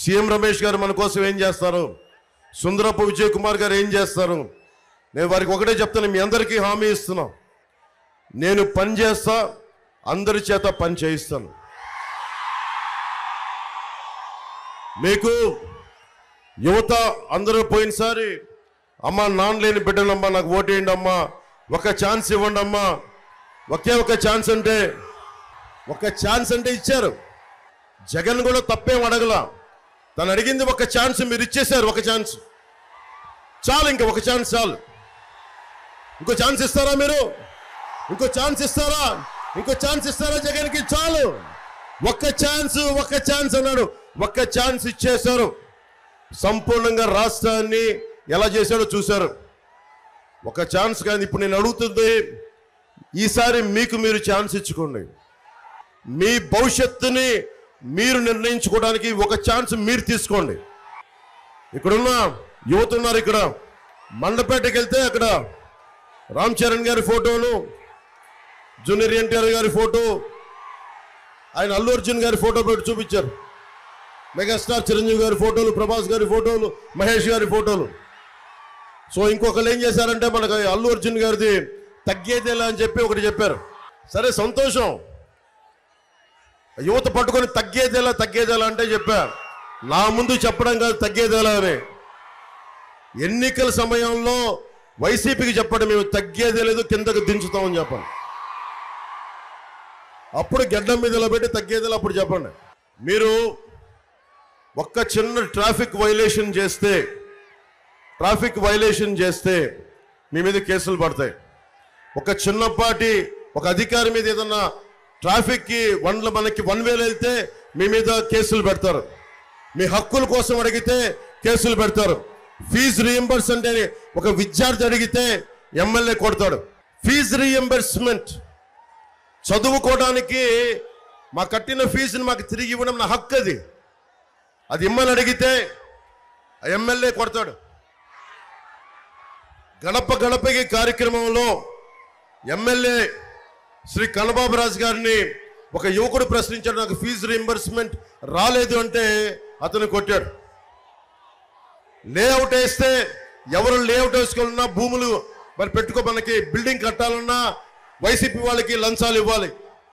CM Ramesh గారు మన కోసం ఏం చేస్తారు, సుందరపు విజయ్ కుమార్ గారు ఏం చేస్తారు. నేను వారికి ఒకటే చెప్తాను, మీ అందరికీ హామీ ఇస్తున్నా, నేను పని చేస్తా, అందరి చేత పని చేయిస్తాను. మీకు యువత అందరూ పోయినసారి అమ్మ నాన్న లేని బిడ్డలమ్మా నాకు ఓటేయండి అమ్మా, ఒక ఛాన్స్ ఇవ్వండి అమ్మా, ఒకే ఒక ఛాన్స్ అంటే ఇచ్చారు. జగన్ కూడా తప్పేం అడగలా, తను అడిగింది ఒక ఛాన్స్, మీరు ఇచ్చేశారు. ఒక ఛాన్స్ చాలు, ఇంకా ఒక ఛాన్స్ చాలు. ఇంకో ఛాన్స్ ఇస్తారా మీరు? ఇంకో ఛాన్స్ ఇస్తారా జగన్కి? చాలు, ఒక్క ఛాన్స్ అన్నాడు, ఒక్క ఛాన్స్ ఇచ్చేశారు. సంపూర్ణంగా రాష్ట్రాన్ని ఎలా చేశాడో చూశారు. ఒక ఛాన్స్ కానీ ఇప్పుడు నేను అడుగుతుంది, ఈసారి మీకు మీరు ఛాన్స్ ఇచ్చుకోండి. మీ భవిష్యత్తుని మీరు నిర్ణయించుకోవడానికి ఒక ఛాన్స్ మీరు తీసుకోండి. ఇక్కడున్న యువత ఉన్నారు, ఇక్కడ మండపేటకి వెళ్తే అక్కడ రామ్ చరణ్ గారి ఫోటోలు, జూనియర్ ఎన్టీఆర్ గారి ఫోటో, ఆయన అల్లు అర్జున్ గారి ఫోటో పెట్టి చూపించారు. మెగాస్టార్ చిరంజీవి గారి ఫోటోలు, ప్రభాస్ గారి ఫోటోలు, మహేష్ గారి ఫోటోలు. సో ఇంకొకరు ఏం చేశారంటే మనకు అల్లు అర్జున్ గారిది తగ్గేదేలా అని చెప్పి ఒకటి చెప్పారు. సరే సంతోషం, యువత పట్టుకొని తగ్గేదేలా అంటే చెప్పా. నా ముందు చెప్పడం కాదు తగ్గేదేలా అని. ఎన్నికల సమయంలో వైసీపీకి చెప్పండి, మేము తగ్గేదే లేదు, కిందకు దించుతామని చెప్పండి. అప్పుడు గడ్డం మీద ఇలా పెట్టి తగ్గేదేలా అప్పుడు చెప్పండి. మీరు ఒక్క చిన్న ట్రాఫిక్ వైలేషన్ చేస్తే మీ మీద కేసులు పడతాయి. ఒక చిన్నపాటి ఒక అధికారి మీద ఏదన్నా ట్రాఫిక్కి మనకి 1 వేలు వెళ్తే మీ మీద కేసులు పెడతారు. మీ హక్కుల కోసం అడిగితే కేసులు పెడతారు. ఫీజు రీఎంబర్స్మెంట్ అని ఒక విద్యార్థి అడిగితే ఎమ్మెల్యే కొడతాడు. ఫీజు రీఎంబర్స్మెంట్, చదువుకోవడానికి మా కట్టిన ఫీజుని మాకు తిరిగి ఇవ్వడం నా హక్కు. అది ఇమ్మని అడిగితే ఎమ్మెల్యే కొడతాడు. గడపకి కార్యక్రమంలో ఎమ్మెల్యే శ్రీ కన్నబాబు రాజు గారిని ఒక యువకుడు ప్రశ్నించాడు, నాకు ఫీజు రీఎంబర్స్మెంట్ రాలేదు అంటే అతను కొట్టాడు. లేఅవుట్ వేస్తే ఎవరు లేఅవుట్ వేసుకోవాలన్నా, భూములు మరి మనకి బిల్డింగ్ కట్టాలన్నా వైసీపీ వాళ్ళకి లంచాలు ఇవ్వాలి.